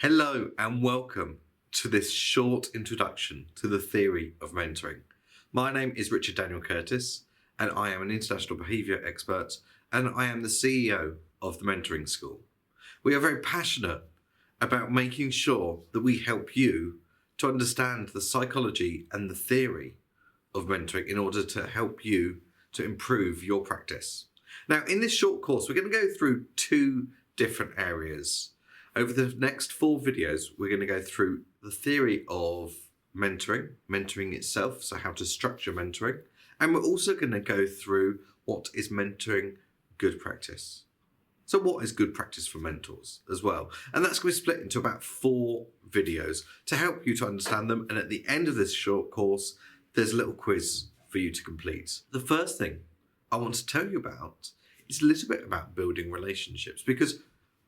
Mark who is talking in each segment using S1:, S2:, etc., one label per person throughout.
S1: Hello and welcome to this short introduction to the theory of mentoring. My name is Richard Daniel Curtis and I am an international behaviour expert and I am the CEO of the Mentoring School. We are very passionate about making sure that we help you to understand the psychology and the theory of mentoring in order to help you to improve your practice. Now, in this short course, we're going to go through two different areas. Over the next 4 videos, we're going to go through the theory of mentoring itself, so how to structure mentoring, and we're also going to go through what is mentoring good practice. So what is good practice for mentors as well? And that's going to be split into about 4 videos to help you to understand them. And at the end of this short course, there's a little quiz for you to complete. The first thing I want to tell you about is a little bit about building relationships, because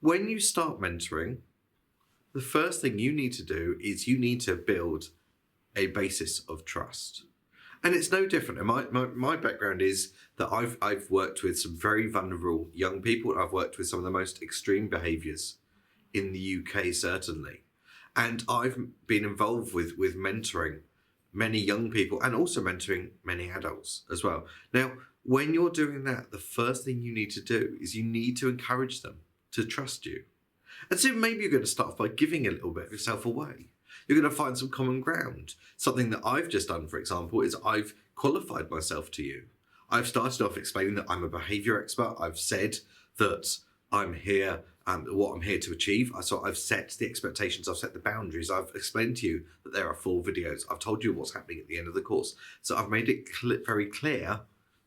S1: when you start mentoring, the first thing you need to do is you need to build a basis of trust. And it's no different. And my background is that I've worked with some very vulnerable young people. I've worked with some of the most extreme behaviours in the UK, certainly. And I've been involved with mentoring many young people and also mentoring many adults as well. Now, when you're doing that, the first thing you need to do is you need to encourage them to trust you. And so maybe you're going to start off by giving a little bit of yourself away. You're going to find some common ground. Something that I've just done, for example, is I've qualified myself to you. I've started off explaining that I'm a behaviour expert. I've said that I'm here, what I'm here to achieve. So I've set the expectations, I've set the boundaries. I've explained to you that there are 4 videos. I've told you what's happening at the end of the course. So I've made it very clear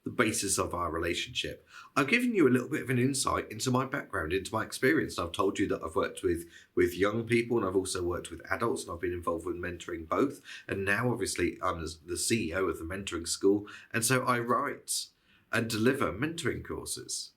S1: the basis of our relationship. I've given you a little bit of an insight into my background, into my experience. I've told you that I've worked with young people and I've also worked with adults, and I've been involved with mentoring both. And now obviously I'm the CEO of the Mentoring School. And so I write and deliver mentoring courses.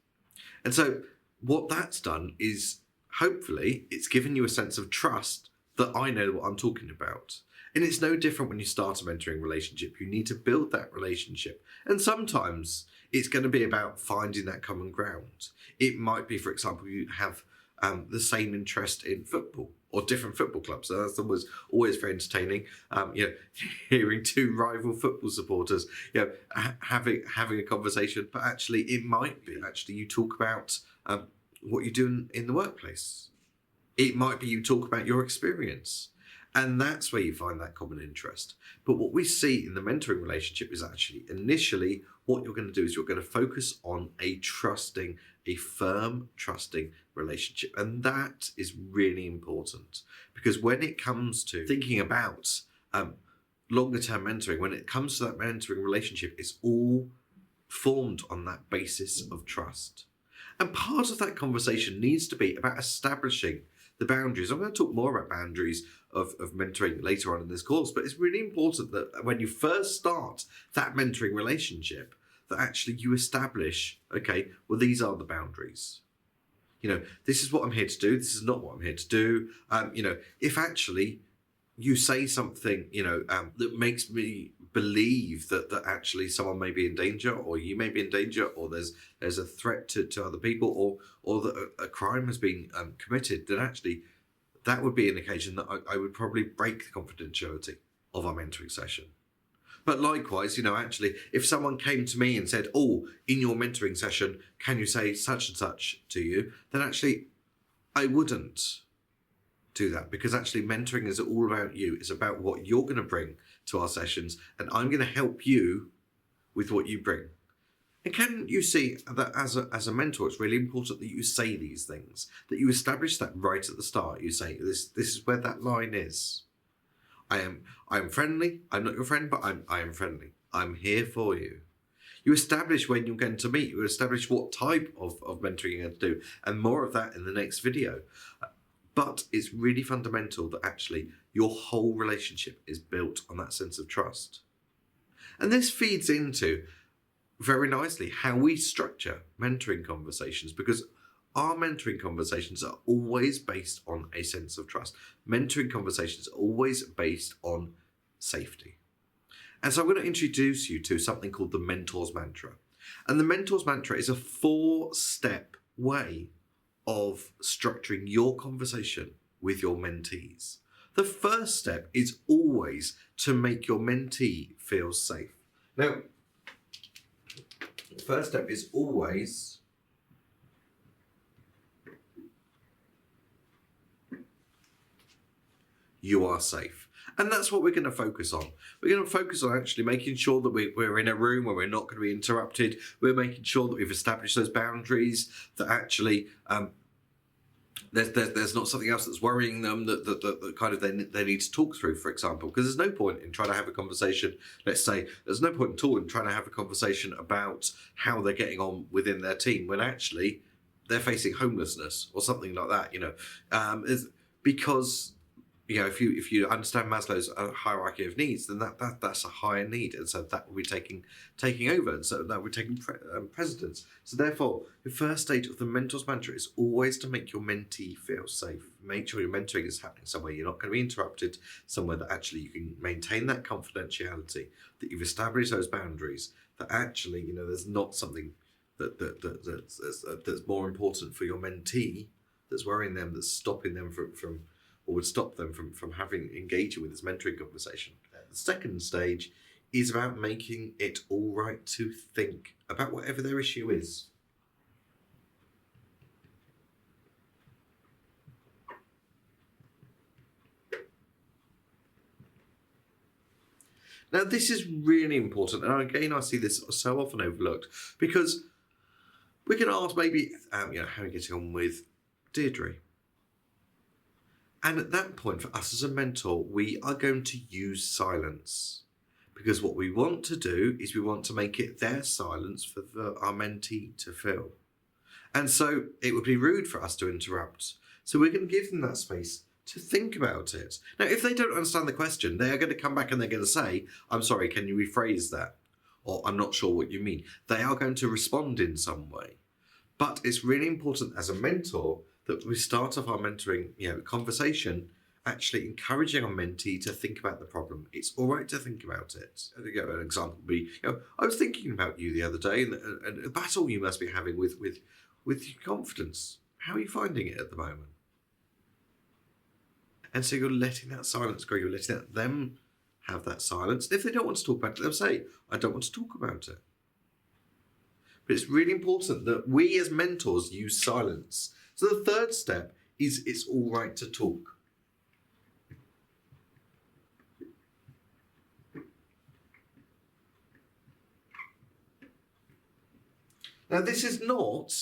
S1: And so what that's done is hopefully it's given you a sense of trust that I know what I'm talking about. And it's no different when you start a mentoring relationship. You need to build that relationship. And sometimes it's going to be about finding that common ground. It might be, for example, you have the same interest in football or different football clubs. So that's always very entertaining. Hearing 2 rival football supporters, having a conversation. But actually, it might be you talk about what you do in the workplace. It might be you talk about your experience. And that's where you find that common interest. But what we see in the mentoring relationship is actually initially what you're going to do is you're going to focus on a firm, trusting relationship. And that is really important, because when it comes to thinking about longer term mentoring, when it comes to that mentoring relationship, it's all formed on that basis of trust. And part of that conversation needs to be about establishing the boundaries. I'm going to talk more about boundaries of mentoring later on in this course, but it's really important that when you first start that mentoring relationship, that actually you establish, okay, well, these are the boundaries. This is what I'm here to do. This is not what I'm here to do. If actually you say something, that makes me believe that actually someone may be in danger, or you may be in danger, or there's a threat to other people, or that a crime has been committed, then actually that would be an occasion that I would probably break the confidentiality of our mentoring session. But likewise, actually, if someone came to me and said, oh, in your mentoring session, can you say such and such to you? Then actually, I wouldn't do that, because actually mentoring is all about you. It's about what you're going to bring to our sessions, and I'm going to help you with what you bring. And can you see that as a mentor, it's really important that you say these things, that you establish that right at the start. You say, this is where that line is. I am friendly. I'm not your friend, but I am friendly. I'm here for you. You establish when you're going to meet. You establish what type of mentoring you're going to do, and more of that in the next video. But it's really fundamental that actually your whole relationship is built on that sense of trust. And this feeds into very nicely how we structure mentoring conversations, because our mentoring conversations are always based on a sense of trust. Mentoring conversations are always based on safety. And so I'm going to introduce you to something called the Mentor's Mantra. And the Mentor's Mantra is a 4-step way of structuring your conversation with your mentees. The first step is always to make your mentee feel safe. Now, the first step is always you are safe. And that's what we're going to focus on. We're going to focus on actually making sure that we're in a room where we're not going to be interrupted. We're making sure that we've established those boundaries, that actually there's not something else that's worrying them that kind of they need to talk through, for example. Because there's no point in trying to have a conversation, let's say, there's no point at all in trying to have a conversation about how they're getting on within their team when actually they're facing homelessness or something like that, because if you understand Maslow's hierarchy of needs, then that's a higher need, and so that will be taking over, and so that will be taking precedence. So therefore, the first stage of the mentor's mantra is always to make your mentee feel safe. Make sure your mentoring is happening somewhere you're not going to be interrupted, somewhere that actually you can maintain that confidentiality, that you've established those boundaries, that actually there's not something that's more important for your mentee that's worrying them, that's stopping them from or would stop them from engaging with this mentoring conversation. The second stage is about making it all right to think about whatever their issue is. Now, this is really important, and again, I see this so often overlooked, because we can ask maybe, how are you getting on with Deirdre? And at that point, for us as a mentor, we are going to use silence, because what we want to do is we want to make it their silence for our mentee to fill. And so it would be rude for us to interrupt. So we're going to give them that space to think about it. Now, if they don't understand the question, they are going to come back and they're going to say, I'm sorry, can you rephrase that? Or I'm not sure what you mean. They are going to respond in some way. But it's really important as a mentor that we start off our mentoring conversation actually encouraging our mentee to think about the problem. It's all right to think about it. An example would be, I was thinking about you the other day, and the battle you must be having with your confidence. How are you finding it at the moment? And so you're letting that silence go. You're letting them have that silence. If they don't want to talk about it, they'll say, I don't want to talk about it. But it's really important that we as mentors use silence. So the third step is it's all right to talk. Now, this is not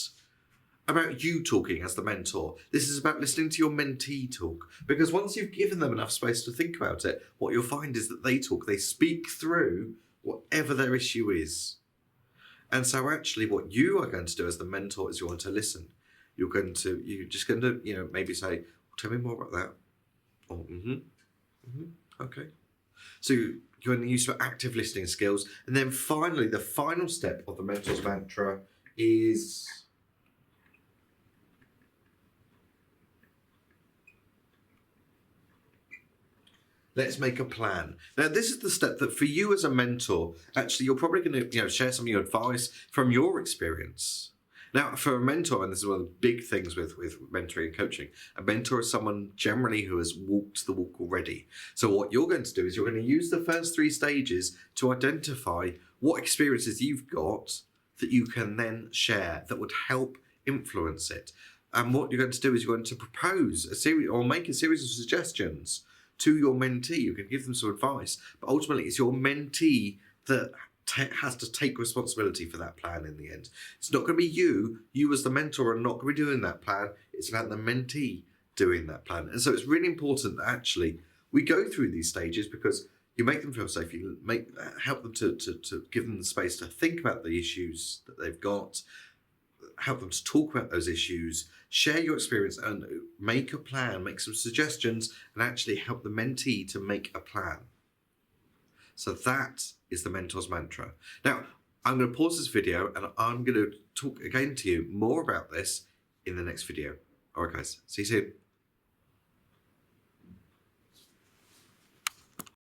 S1: about you talking as the mentor. This is about listening to your mentee talk. Because once you've given them enough space to think about it, what you'll find is that they talk. They speak through whatever their issue is. And so actually what you are going to do as the mentor is you're going to listen. You're just going to, maybe say, tell me more about that. Or, okay. So you're going to use your active listening skills. And then finally, the final step of the mentor's mantra is let's make a plan. Now, this is the step that for you as a mentor, actually, you're probably going to share some of your advice from your experience. Now, for a mentor, and this is one of the big things with mentoring and coaching, a mentor is someone generally who has walked the walk already. So what you're going to do is you're going to use the first 3 stages to identify what experiences you've got that you can then share that would help influence it. And what you're going to do is you're going to propose a series or make a series of suggestions to your mentee. You can give them some advice, but ultimately it's your mentee that has to take responsibility for that plan in the end. It's not going to be you as the mentor are not going to be doing that plan. It's about the mentee doing that plan. And so it's really important that actually we go through these stages because you make them feel safe. You help them to give them the space to think about the issues that they've got, help them to talk about those issues, share your experience and make a plan, make some suggestions, and actually help the mentee to make a plan. So that is the mentor's mantra. Now, I'm going to pause this video and I'm going to talk again to you more about this in the next video. All right, guys, see you soon.